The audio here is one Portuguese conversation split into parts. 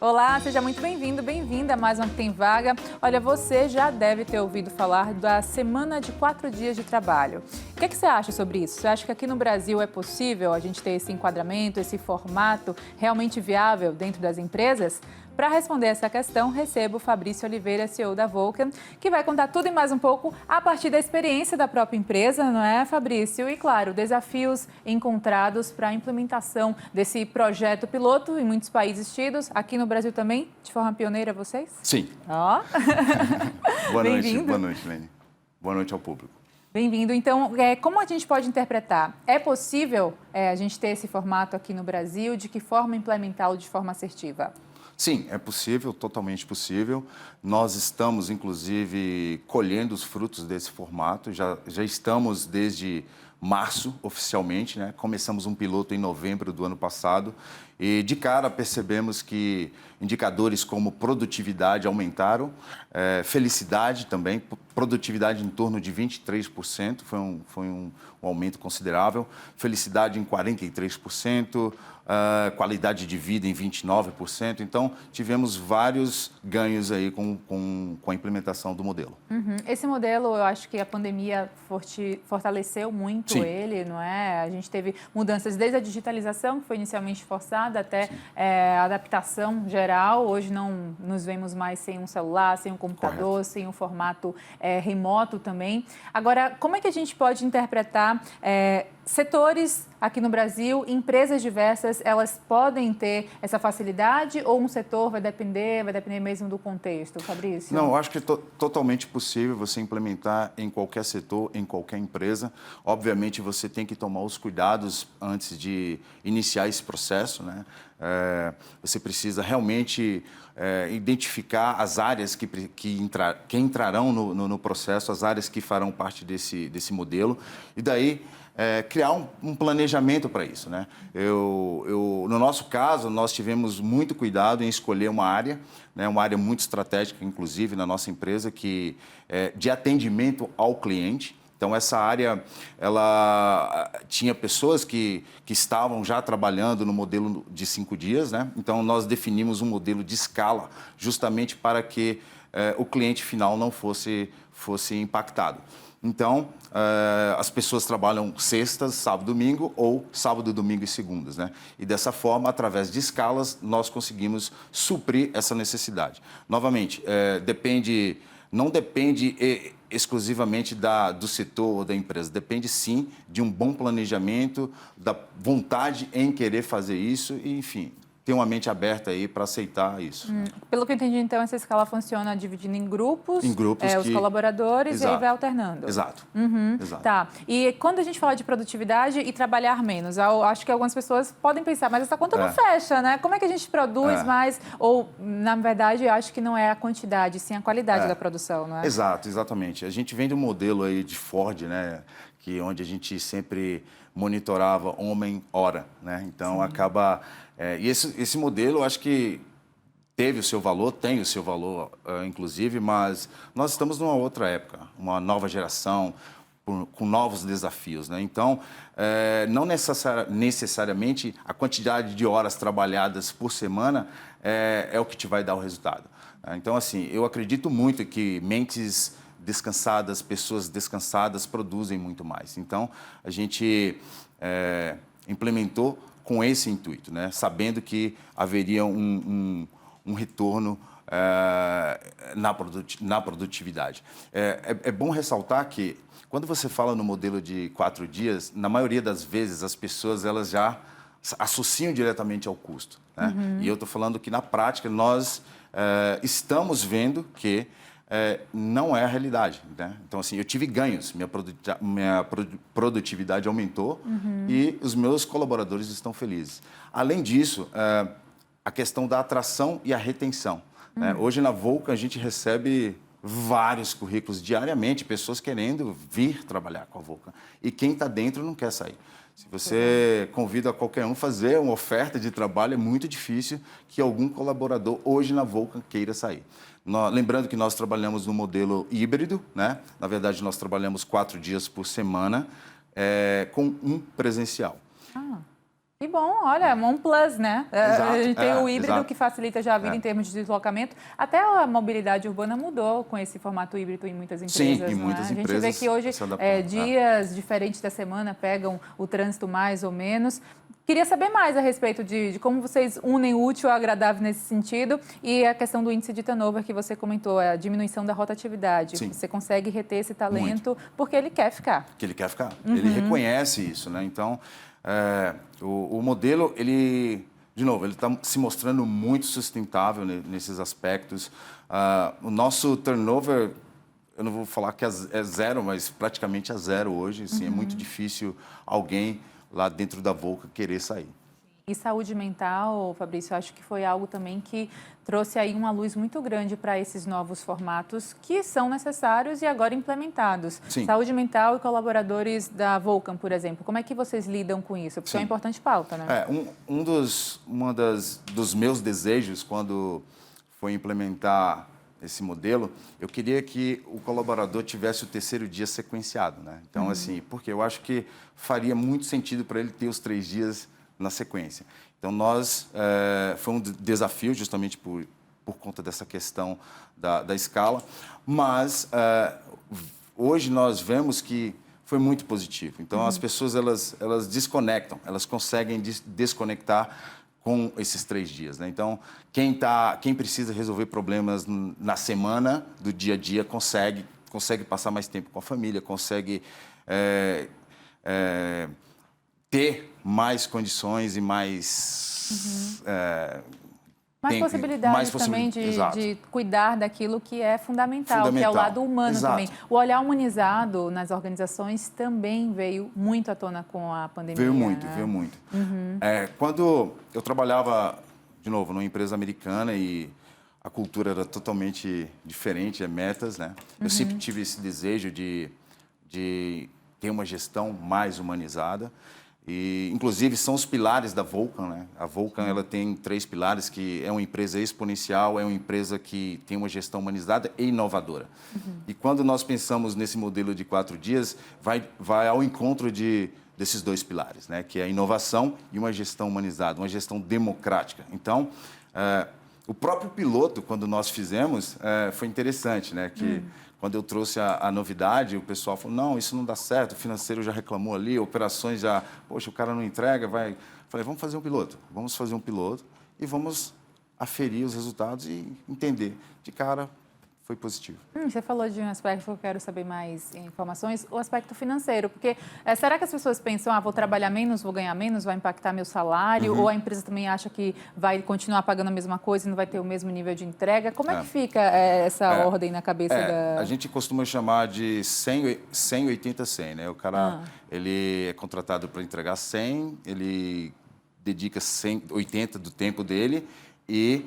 Olá, seja muito bem-vindo, bem-vinda a mais uma Tem Vaga. Olha, você já deve ter ouvido falar da Semana de 4 dias de trabalho. O que você acha sobre isso? Você acha que aqui no Brasil é possível a gente ter esse enquadramento, esse formato realmente viável dentro das empresas? Para responder essa questão, recebo o Fabrício Oliveira, CEO da Vulcan, que vai contar tudo e mais um pouco a partir da experiência da própria empresa, não é, Fabrício? E, claro, desafios encontrados para a implementação desse projeto piloto em muitos países tidos, aqui no Brasil também, de forma pioneira, vocês? Sim. Ó. Boa noite, Lene. Boa noite ao público. Bem-vindo. Então, como a gente pode interpretar? É possível a gente ter esse formato aqui no Brasil? De que forma implementá-lo de forma assertiva? Sim, é possível, totalmente possível. Nós estamos, inclusive, colhendo os frutos desse formato. Já estamos desde março, oficialmente, né? Começamos um piloto em novembro do ano passado e, de cara, percebemos que indicadores como produtividade aumentaram, felicidade também, produtividade em torno de 23%, foi um aumento considerável, felicidade em 43%, qualidade de vida em 29%. Então, tivemos vários ganhos aí com a implementação do modelo. Uhum. Esse modelo, eu acho que a pandemia fortaleceu muito Sim. ele, não é? A gente teve mudanças desde a digitalização, que foi inicialmente forçada, até a adaptação geral. Hoje não nos vemos mais sem um celular, sem um computador, Correto. sem um formato remoto também. Agora, como é que a gente pode interpretar setores aqui no Brasil, empresas diversas, elas podem ter essa facilidade ou um setor vai depender mesmo do contexto, Fabrício? Não, eu acho que é totalmente possível você implementar em qualquer setor, em qualquer empresa. Obviamente, você tem que tomar os cuidados antes de iniciar esse processo, né? Você precisa realmente identificar as áreas que entrarão no processo, as áreas que farão parte desse modelo. E daí, criar um planejamento para isso, né? No nosso caso, nós tivemos muito cuidado em escolher uma área, né? Uma área muito estratégica, inclusive, na nossa empresa, de atendimento ao cliente. Então, essa área, ela tinha pessoas que estavam já trabalhando no modelo de 5 dias, né? Então, nós definimos um modelo de escala justamente para que o cliente final não fosse impactado. Então, as pessoas trabalham sextas, sábado, domingo ou sábado, domingo e segundas, né? E dessa forma, através de escalas, nós conseguimos suprir essa necessidade. Novamente, não depende exclusivamente do setor ou da empresa, depende sim de um bom planejamento, da vontade em querer fazer isso e, enfim, ter uma mente aberta aí para aceitar isso. Pelo que eu entendi, então, essa escala funciona dividindo em grupos os colaboradores. Exato. E aí vai alternando. Exato. Uhum. Exato. Tá. E quando a gente fala de produtividade e trabalhar menos, eu acho que algumas pessoas podem pensar, mas essa conta não fecha, né? Como é que a gente produz mais? Ou, na verdade, eu acho que não é a quantidade, sim a qualidade da produção, não é? Exato, exatamente. A gente vem de um modelo aí de Ford, né? Onde a gente sempre monitorava homem-hora, né? Então, acaba... e esse modelo, eu acho que teve o seu valor, tem o seu valor, inclusive, mas nós estamos numa outra época, uma nova geração, com novos desafios, né? Então, não necessariamente a quantidade de horas trabalhadas por semana é o que te vai dar o resultado. Então, assim, eu acredito muito que mentes descansadas, pessoas descansadas produzem muito mais. Então, a gente implementou com esse intuito, né? Sabendo que haveria um retorno na produtividade. É bom ressaltar que, quando você fala no modelo de 4 dias, na maioria das vezes as pessoas elas já associam diretamente ao custo, né? E eu estou falando que, na prática, nós estamos vendo que não é a realidade, né? Então, assim, eu tive ganhos, minha produtividade aumentou e os meus colaboradores estão felizes. Além disso, a questão da atração e a retenção, né? Hoje, na Vulcan, a gente recebe vários currículos diariamente, pessoas querendo vir trabalhar com a Vulcan. E quem está dentro não quer sair. Se você convida qualquer um a fazer uma oferta de trabalho, é muito difícil que algum colaborador hoje na Vulcan queira sair. Lembrando que nós trabalhamos no modelo híbrido, né? Na verdade, nós trabalhamos 4 dias por semana, com um presencial. E bom, olha, é um plus, né? Exato, A gente tem o híbrido exato. que facilita já a vida em termos de deslocamento. Até a mobilidade urbana mudou com esse formato híbrido em muitas empresas, Sim, em não é? muitas A gente vê empresas que hoje se adaptam. dias diferentes da semana pegam o trânsito mais ou menos. Queria saber mais a respeito de como vocês unem o útil ao agradável nesse sentido e a questão do índice de turnover que você comentou, a diminuição da rotatividade. Sim. Você consegue reter esse talento porque ele quer ficar. Que ele quer ficar. Ele reconhece isso, né? Então, o modelo, ele, de novo, ele está se mostrando muito sustentável nesses aspectos. O nosso turnover, eu não vou falar que é zero, mas praticamente é zero hoje. Assim, é muito difícil alguém lá dentro da Volca querer sair. E saúde mental, Fabrício, acho que foi algo também que trouxe aí uma luz muito grande para esses novos formatos que são necessários e agora implementados. Sim. Saúde mental e colaboradores da Vulcan, por exemplo. Como é que vocês lidam com isso? Porque é uma importante pauta, né? Dos meus desejos quando foi implementar esse modelo, eu queria que o colaborador tivesse o terceiro dia sequenciado, né? Então, assim, porque eu acho que faria muito sentido para ele ter os 3 dias na sequência. Então, foi um desafio justamente por conta dessa questão da escala, mas hoje nós vemos que foi muito positivo. Então, as pessoas, elas desconectam, elas conseguem desconectar com esses 3 dias, né? Então, quem precisa resolver problemas na semana, do dia a dia, consegue passar mais tempo com a família, consegue ter mais condições e mais... Mais possibilidades também Exato. de cuidar daquilo que é fundamental, que é o lado humano. Exato. Também. O olhar humanizado nas organizações também veio muito à tona com a pandemia. Veio muito, né? veio muito. Quando eu trabalhava, de novo, numa empresa americana e a cultura era totalmente diferente, metas, né? Eu sempre tive esse desejo de ter uma gestão mais humanizada. E, inclusive, são os pilares da Vulcan, né? A Vulcan, ela tem 3 pilares, que é uma empresa exponencial, é uma empresa que tem uma gestão humanizada e inovadora. E quando nós pensamos nesse modelo de 4 dias, vai ao encontro desses 2 pilares, né? Que é a inovação e uma gestão humanizada, uma gestão democrática. Então, o próprio piloto, quando nós fizemos, foi interessante, né? Que quando eu trouxe a novidade, o pessoal falou, não, isso não dá certo, o financeiro já reclamou ali, operações já, poxa, o cara não entrega, vai... Falei, vamos fazer um piloto e vamos aferir os resultados e entender. De cara, foi positivo. Você falou de um aspecto que eu quero saber mais informações, o aspecto financeiro, porque será que as pessoas pensam, vou trabalhar menos, vou ganhar menos, vai impactar meu salário, ou a empresa também acha que vai continuar pagando a mesma coisa e não vai ter o mesmo nível de entrega? Como é que fica essa ordem na cabeça da... A gente costuma chamar de 100, 80, 100, né? O cara, ele é contratado para entregar 100, ele dedica 80 do tempo dele e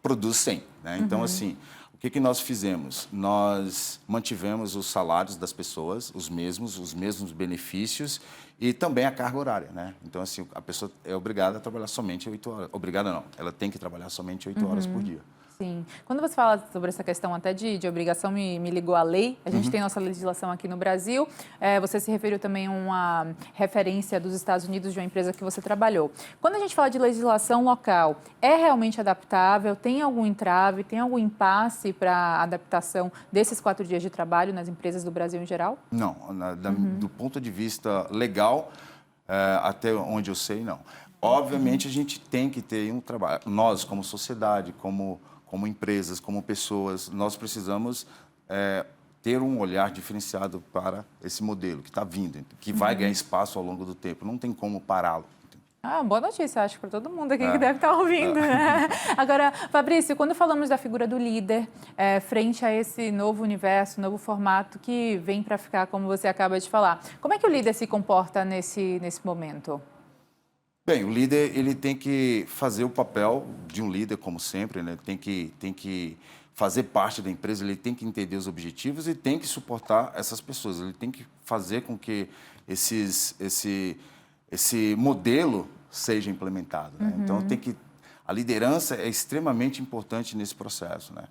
produz 100, né? Então, assim, o que nós fizemos? Nós mantivemos os salários das pessoas, os mesmos benefícios e também a carga horária, né? Então, assim, a pessoa é obrigada a trabalhar somente 8 horas. Obrigada não, ela tem que trabalhar somente 8 horas por dia. Sim. Quando você fala sobre essa questão até de obrigação, me ligou a lei. A gente tem nossa legislação aqui no Brasil. Você se referiu também a uma referência dos Estados Unidos de uma empresa que você trabalhou. Quando a gente fala de legislação local, é realmente adaptável? Tem algum entrave? Tem algum impasse para a adaptação desses 4 dias de trabalho nas empresas do Brasil em geral? Não. Do ponto de vista legal, até onde eu sei, não. Obviamente, a gente tem que ter um trabalho. Nós, como sociedade, como empresas, como pessoas, nós precisamos ter um olhar diferenciado para esse modelo que está vindo, que vai ganhar espaço ao longo do tempo. Não tem como pará-lo. Boa notícia, acho, para todo mundo aqui que deve estar ouvindo. Né? Agora, Fabrício, quando falamos da figura do líder, frente a esse novo universo, novo formato que vem para ficar, como você acaba de falar, como é que o líder se comporta nesse momento? Bem, o líder, ele tem que fazer o papel de um líder, como sempre, né? Tem que fazer parte da empresa, ele tem que entender os objetivos e tem que suportar essas pessoas. Ele tem que fazer com que esse modelo seja implementado, né? Então, a liderança é extremamente importante nesse processo, né?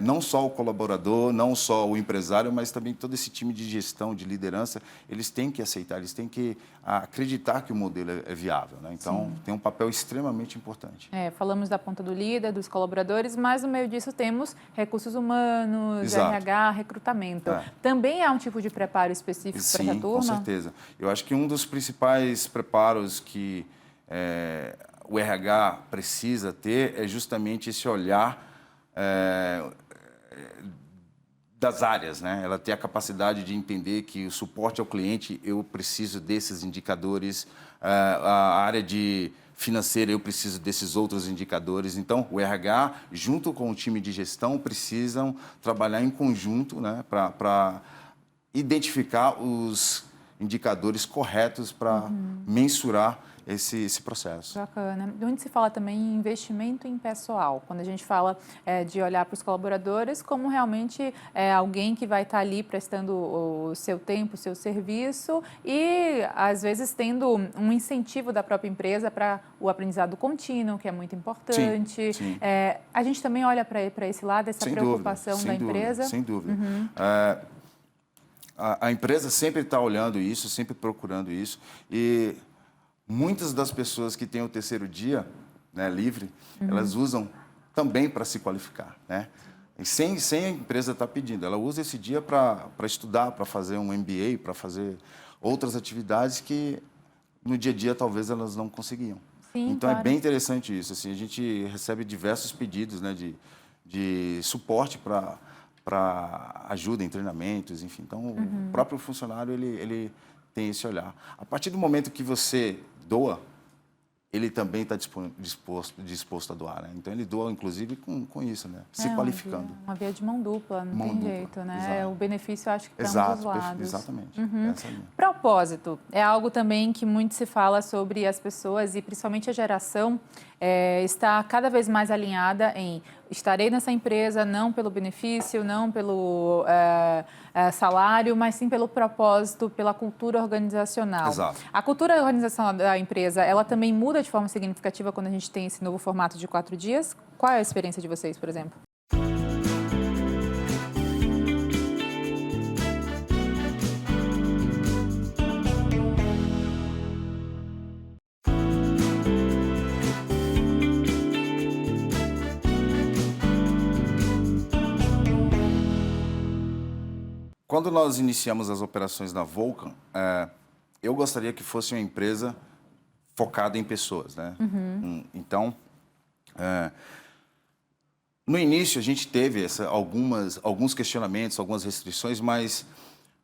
não só o colaborador, não só o empresário, mas também todo esse time de gestão, de liderança, eles têm que aceitar, eles têm que acreditar que o modelo é viável, né? Então, tem um papel extremamente importante. Falamos da ponta do líder, dos colaboradores, mas no meio disso temos recursos humanos, Exato. RH, recrutamento. Também há um tipo de preparo específico para essa turma? Com certeza. Eu acho que um dos principais preparos que o RH precisa ter é justamente esse olhar das áreas, né? Ela tem a capacidade de entender que o suporte ao cliente, eu preciso desses indicadores, a área de financeira, eu preciso desses outros indicadores. Então, o RH, junto com o time de gestão, precisam trabalhar em conjunto, né, para identificar os indicadores corretos para mensurar esse processo. Bacana. Onde se fala também em investimento em pessoal, quando a gente fala de olhar para os colaboradores como realmente alguém que vai estar ali prestando o seu tempo, o seu serviço e, às vezes, tendo um incentivo da própria empresa para o aprendizado contínuo, que é muito importante. Sim. A gente também olha para esse lado, essa preocupação da empresa? Sem dúvida. A empresa sempre está olhando isso, sempre procurando isso e muitas das pessoas que têm o terceiro dia, né, livre, elas usam também para se qualificar, né? E sem a empresa estar pedindo. Ela usa esse dia para estudar, para fazer um MBA, para fazer outras atividades que no dia a dia talvez elas não conseguiam. Então, claro. É bem interessante isso. Assim, a gente recebe diversos pedidos, né, de suporte para ajuda em treinamentos, enfim. Então, o próprio funcionário ele tem esse olhar. A partir do momento que você doa, ele também está disposto a doar, né? Então, ele doa, inclusive, com isso, né? Se qualificando. Uma via de mão dupla, não tem jeito, né? Exato. O benefício, acho que para ambos os lados. Exatamente. Essa linha. Propósito é algo também que muito se fala sobre as pessoas e principalmente a geração está cada vez mais alinhada em estarei nessa empresa não pelo benefício, não pelo salário, mas sim pelo propósito, pela cultura organizacional. Exato. A cultura organizacional da empresa, ela também muda de forma significativa quando a gente tem esse novo formato de 4 dias? Qual é a experiência de vocês, por exemplo? Quando nós iniciamos as operações na Vulcan, eu gostaria que fosse uma empresa focada em pessoas, né? Então, no início a gente teve alguns questionamentos, algumas restrições, mas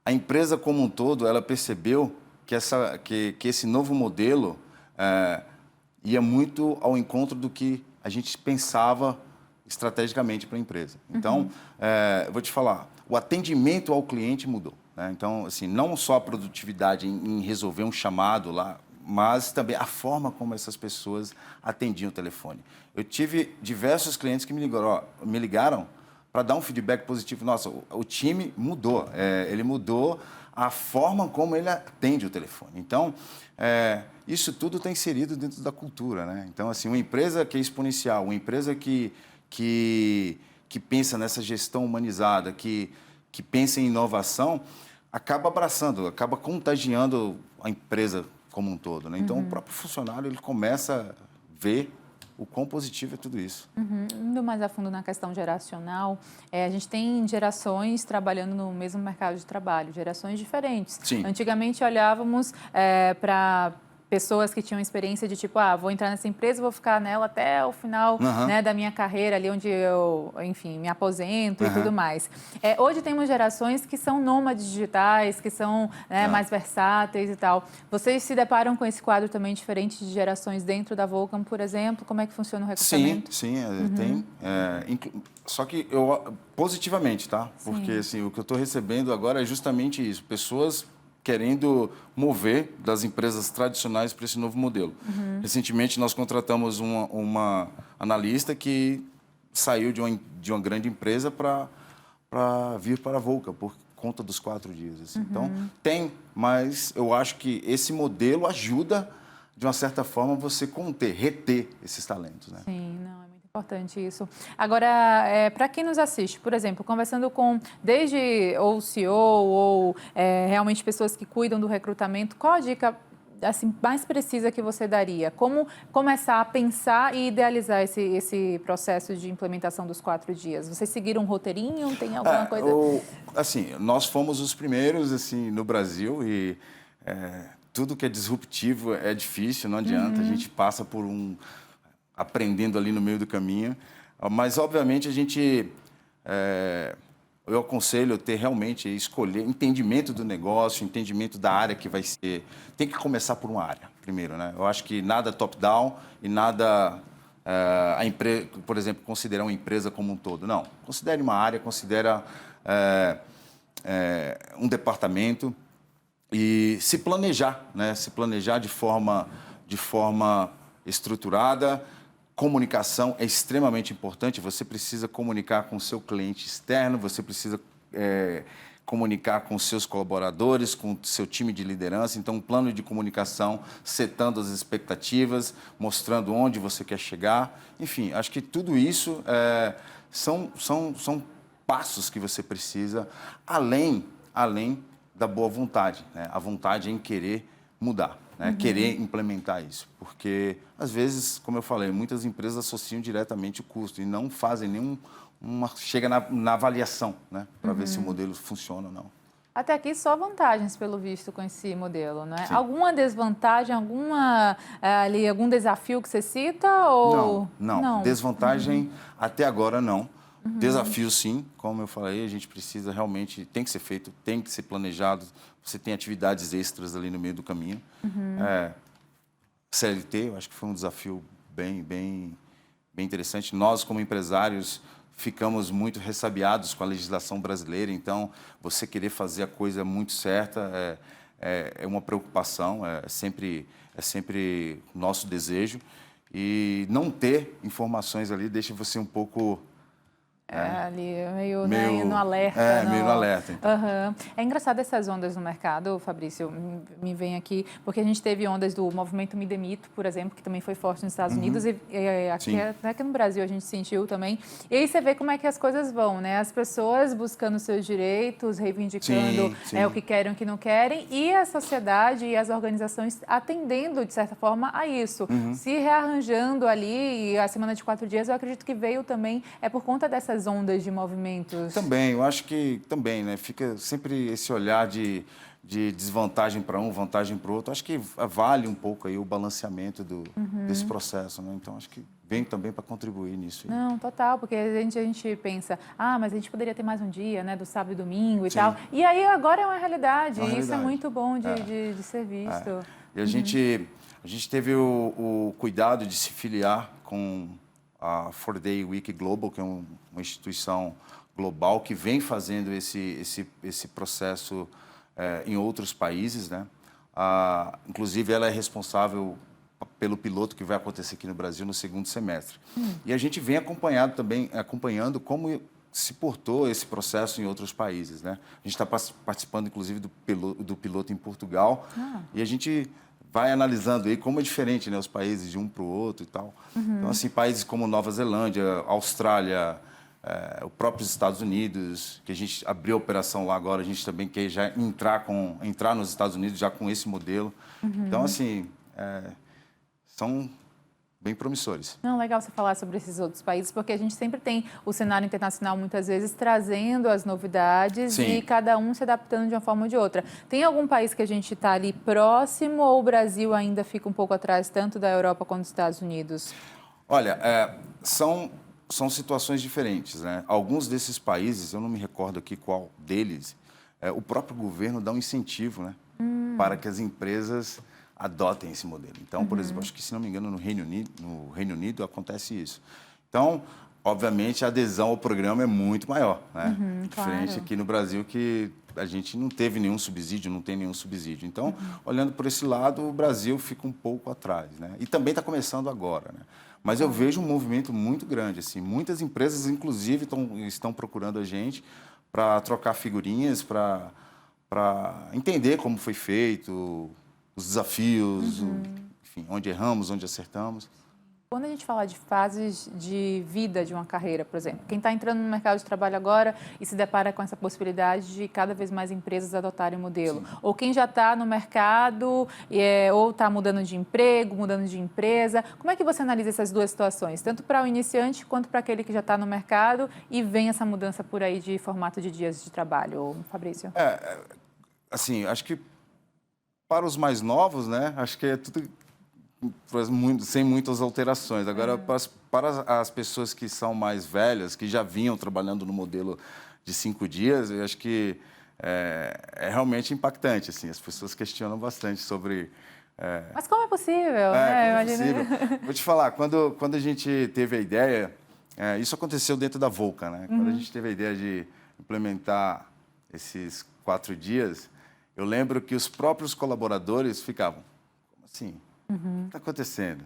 a empresa como um todo, ela percebeu que esse novo modelo ia muito ao encontro do que a gente pensava estrategicamente para a empresa. Então, vou te falar, o atendimento ao cliente mudou, né? Então, assim, não só a produtividade em resolver um chamado lá, mas também a forma como essas pessoas atendiam o telefone. Eu tive diversos clientes que me ligaram para dar um feedback positivo. Nossa, o time mudou, ele mudou a forma como ele atende o telefone. Então, isso tudo está inserido dentro da cultura, né? Então, assim, uma empresa que é exponencial, uma empresa que pensa nessa gestão humanizada, que pensa em inovação, acaba abraçando, acaba contagiando a empresa como um todo, né? Então, o próprio funcionário ele começa a ver o quão positivo é tudo isso. Indo mais a fundo na questão geracional, a gente tem gerações trabalhando no mesmo mercado de trabalho, gerações diferentes. Sim. Antigamente olhávamos para pessoas que tinham experiência de tipo, vou entrar nessa empresa, vou ficar nela até o final né, da minha carreira, ali onde eu, enfim, me aposento e tudo mais. Hoje temos gerações que são nômades digitais, que são mais versáteis e tal. Vocês se deparam com esse quadro também diferente de gerações dentro da Vulcan, por exemplo? Como é que funciona o recrutamento? Sim, tem. Só que positivamente, tá? Porque assim, o que eu estou recebendo agora é justamente isso. Pessoas querendo mover das empresas tradicionais para esse novo modelo. Recentemente, nós contratamos uma analista que saiu de uma grande empresa para vir para a Vulcan, por conta dos 4 dias. Assim. Então, mas eu acho que esse modelo ajuda, de uma certa forma, você reter esses talentos. Né? Sim, não, é muito Importante isso. Agora, para quem nos assiste, por exemplo, conversando com desde ou o CEO ou realmente pessoas que cuidam do recrutamento, qual a dica assim, mais precisa que você daria? Como começar a pensar e idealizar esse processo de implementação dos 4 dias? Vocês seguiram um roteirinho? Tem alguma coisa? Assim, nós fomos os primeiros assim, no Brasil e tudo que é disruptivo é difícil, não adianta, a gente passa por aprendendo ali no meio do caminho, mas obviamente a gente... eu aconselho ter realmente escolher entendimento do negócio, entendimento da área que vai ser. Tem que começar por uma área primeiro, né? Eu acho que nada top-down e nada a empresa, por exemplo, considerar uma empresa como um todo. Não, considere uma área, considera um departamento e se planejar, né? Se planejar de forma estruturada. Comunicação é extremamente importante, você precisa comunicar com o seu cliente externo, você precisa comunicar com os seus colaboradores, com o seu time de liderança. Então, um plano de comunicação, setando as expectativas, mostrando onde você quer chegar. Enfim, acho que tudo isso são passos que você precisa, além da boa vontade, né? A vontade em querer mudar. Né? Querer implementar isso, porque às vezes, como eu falei, muitas empresas associam diretamente o custo e não fazem chega na avaliação, né? Para ver se o modelo funciona ou não. Até aqui só vantagens, pelo visto, com esse modelo, né? Sim. Alguma desvantagem, algum desafio que você cita? Ou... Não. Desvantagem até agora não. Desafio sim, como eu falei, a gente precisa realmente, tem que ser feito, tem que ser planejado. Você tem atividades extras ali no meio do caminho. CLT, eu acho que foi um desafio bem interessante. Nós, como empresários, ficamos muito ressabiados com a legislação brasileira, então você querer fazer a coisa muito certa é uma preocupação, é sempre nosso desejo. E não ter informações ali deixa você um pouco... ali meio no alerta. Meio no alerta. Então. É engraçado essas ondas no mercado, Fabrício, me vem aqui, porque a gente teve ondas do movimento Me Demito, por exemplo, que também foi forte nos Estados Unidos, e aqui no Brasil a gente sentiu também. E aí você vê como é que as coisas vão, né? As pessoas buscando seus direitos, reivindicando o que querem e o que não querem, e a sociedade e as organizações atendendo, de certa forma, a isso. Se rearranjando ali, e a semana de 4 dias, eu acredito que veio também, por conta dessas ondas de movimentos? Também, eu acho que também, né? Fica sempre esse olhar de desvantagem para um, vantagem para o outro. Acho que vale um pouco aí o balanceamento desse processo, né? Então, acho que vem também para contribuir nisso. Não, total, porque a gente pensa, mas a gente poderia ter mais um dia, né? Do sábado e domingo e tal. E aí, agora é uma realidade. E isso é muito bom de ser visto. E a gente teve o cuidado de se filiar com a 4-Day Week Global, que é uma instituição global que vem fazendo esse processo em outros países, né? Inclusive, ela é responsável pelo piloto que vai acontecer aqui no Brasil no segundo semestre. E a gente vem acompanhando como se portou esse processo em outros países, né? A gente está participando, inclusive, do piloto em Portugal, e a gente vai analisando aí como é diferente, né, os países de um para o outro e tal. Então, assim, países como Nova Zelândia, Austrália, os próprios Estados Unidos, que a gente abriu a operação lá agora, a gente também quer já entrar nos Estados Unidos já com esse modelo. Então, assim, são bem promissores. Não, legal você falar sobre esses outros países, porque a gente sempre tem o cenário internacional, muitas vezes, trazendo as novidades e cada um se adaptando de uma forma ou de outra. Tem algum país que a gente está ali próximo ou o Brasil ainda fica um pouco atrás, tanto da Europa quanto dos Estados Unidos? Olha, são situações diferentes, né? Alguns desses países, eu não me recordo aqui qual deles, o próprio governo dá um incentivo, né? Para que as empresas adotem esse modelo. Então, por exemplo, acho que, se não me engano, no Reino Unido acontece isso. Então, obviamente, a adesão ao programa é muito maior, né? Diferente aqui no Brasil, que a gente não teve nenhum subsídio, não tem nenhum subsídio. Então, olhando por esse lado, o Brasil fica um pouco atrás, né? E também está começando agora, né? Mas eu vejo um movimento muito grande, assim. Muitas empresas, inclusive, estão procurando a gente para trocar figurinhas, para entender como foi feito, os desafios, enfim, onde erramos, onde acertamos. Quando a gente fala de fases de vida de uma carreira, por exemplo, quem está entrando no mercado de trabalho agora e se depara com essa possibilidade de cada vez mais empresas adotarem o modelo, sim, ou quem já está no mercado ou está mudando de emprego, mudando de empresa, como é que você analisa essas duas situações, tanto para o iniciante quanto para aquele que já está no mercado e vem essa mudança por aí de formato de dias de trabalho, Fabrício? Assim, acho que para os mais novos, né, acho que é tudo sem muitas alterações. Agora, para as pessoas que são mais velhas, que já vinham trabalhando no modelo de 5 dias, eu acho que é realmente impactante. Assim, as pessoas questionam bastante sobre... Mas como é possível? Como é possível? Vou te falar, quando a gente teve a ideia, isso aconteceu dentro da Vulcan, né? Quando a gente teve a ideia de implementar esses 4 dias, eu lembro que os próprios colaboradores ficavam, como assim? O que está acontecendo?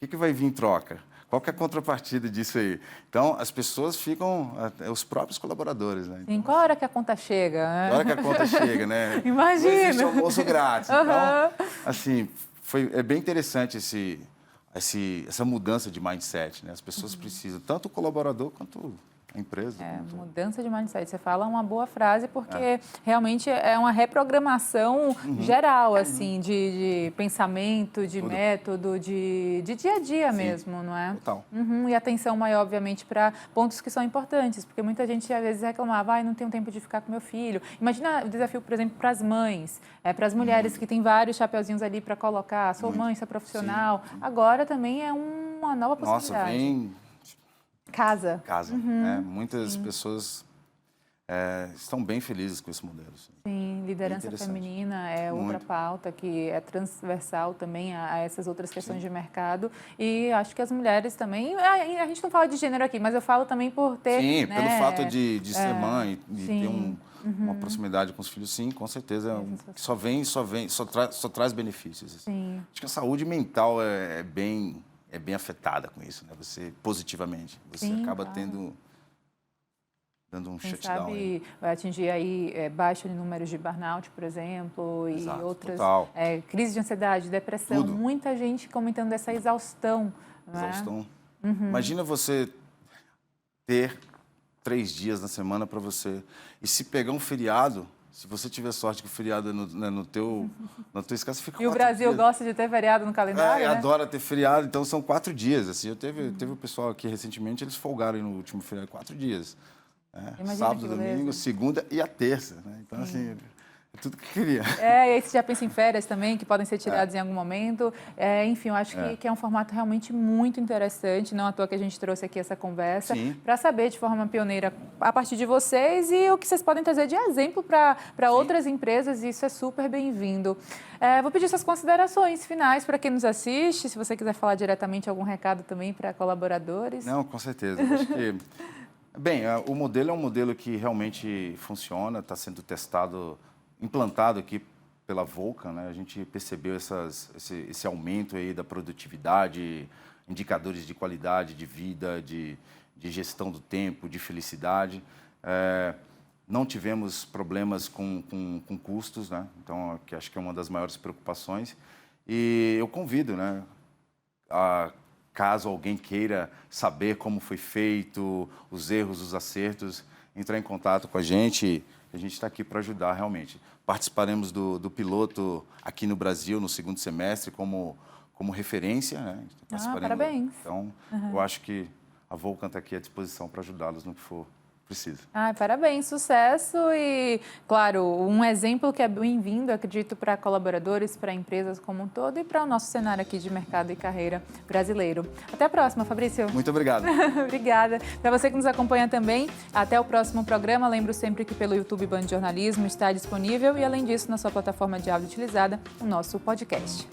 O que vai vir em troca? Qual que é a contrapartida disso aí? Então, as pessoas ficam, os próprios colaboradores, né? Então, em qual hora que a conta chega? Né? Qual hora que a conta chega, né? Imagina! Não existe almoço grátis. Então, assim, é bem interessante essa mudança de mindset, né? As pessoas precisam, tanto o colaborador quanto a empresa. Mudança de mindset. Você fala uma boa frase porque realmente é uma reprogramação geral, assim, de pensamento, de método, de dia a dia mesmo, não é? Total. E atenção maior, obviamente, para pontos que são importantes, porque muita gente às vezes reclamava, não tenho tempo de ficar com meu filho. Imagina o desafio, por exemplo, para as mães, para as mulheres que têm vários chapeuzinhos ali para colocar, sou mãe, sou profissional. Sim. Agora também é uma nova possibilidade. Nossa, vem... Casa. Muitas pessoas estão bem felizes com esse modelo. Sim, liderança feminina é outra pauta que é transversal também a essas outras questões de mercado. E acho que as mulheres também... A gente não fala de gênero aqui, mas eu falo também por ter... Sim, pelo fato de ser mãe e ter uma proximidade com os filhos, sim, com certeza. Só traz benefícios. Assim. Sim. Acho que a saúde mental é bem afetada com isso, né? Você, positivamente. Você acaba dando um shutdown. Sabe, vai atingir aí baixo números de burnout, por exemplo, e outras crises de ansiedade, depressão. Tudo. Muita gente comentando dessa exaustão. Exaustão. Imagina você ter 3 dias na semana para você... E se pegar um feriado... Se você tiver sorte que o feriado é na tua escala, você fica 4 dias. E o Brasil gosta de ter feriado no calendário, né? Adora ter feriado, então são 4 dias. Assim, teve o pessoal aqui recentemente, eles folgaram no último feriado 4 dias. Sábado, domingo, segunda e a terça. Né? Então, assim, é tudo que queria. E aí você já pensa em férias também, que podem ser tiradas em algum momento. Enfim, eu acho que é um formato realmente muito interessante. Não à toa que a gente trouxe aqui essa conversa para saber de forma pioneira a partir de vocês e o que vocês podem trazer de exemplo para outras empresas. E isso é super bem-vindo. Vou pedir suas considerações finais para quem nos assiste. Se você quiser falar diretamente algum recado também para colaboradores. Não, com certeza. Acho que... Bem, o modelo é um modelo que realmente funciona, está sendo testado... implantado aqui pela Vulcan, né? A gente percebeu esse aumento aí da produtividade, indicadores de qualidade de vida, de gestão do tempo, de felicidade. Não tivemos problemas com custos, né? Então, que acho que é uma das maiores preocupações. E eu convido, né, caso alguém queira saber como foi feito, os erros, os acertos, entrar em contato com a gente. A gente está aqui para ajudar realmente. Participaremos do piloto aqui no Brasil no 2º semestre como referência. Né? Parabéns. Então, eu acho que a Vulcan está aqui à disposição para ajudá-los no que for preciso. Parabéns, sucesso e, claro, um exemplo que é bem-vindo, acredito, para colaboradores, para empresas como um todo e para o nosso cenário aqui de mercado e carreira brasileiro. Até a próxima, Fabrício. Muito obrigado. Obrigada. Para você que nos acompanha também, até o próximo programa. Lembro sempre que pelo YouTube Band Jornalismo está disponível e, além disso, na sua plataforma de áudio utilizada, o nosso podcast.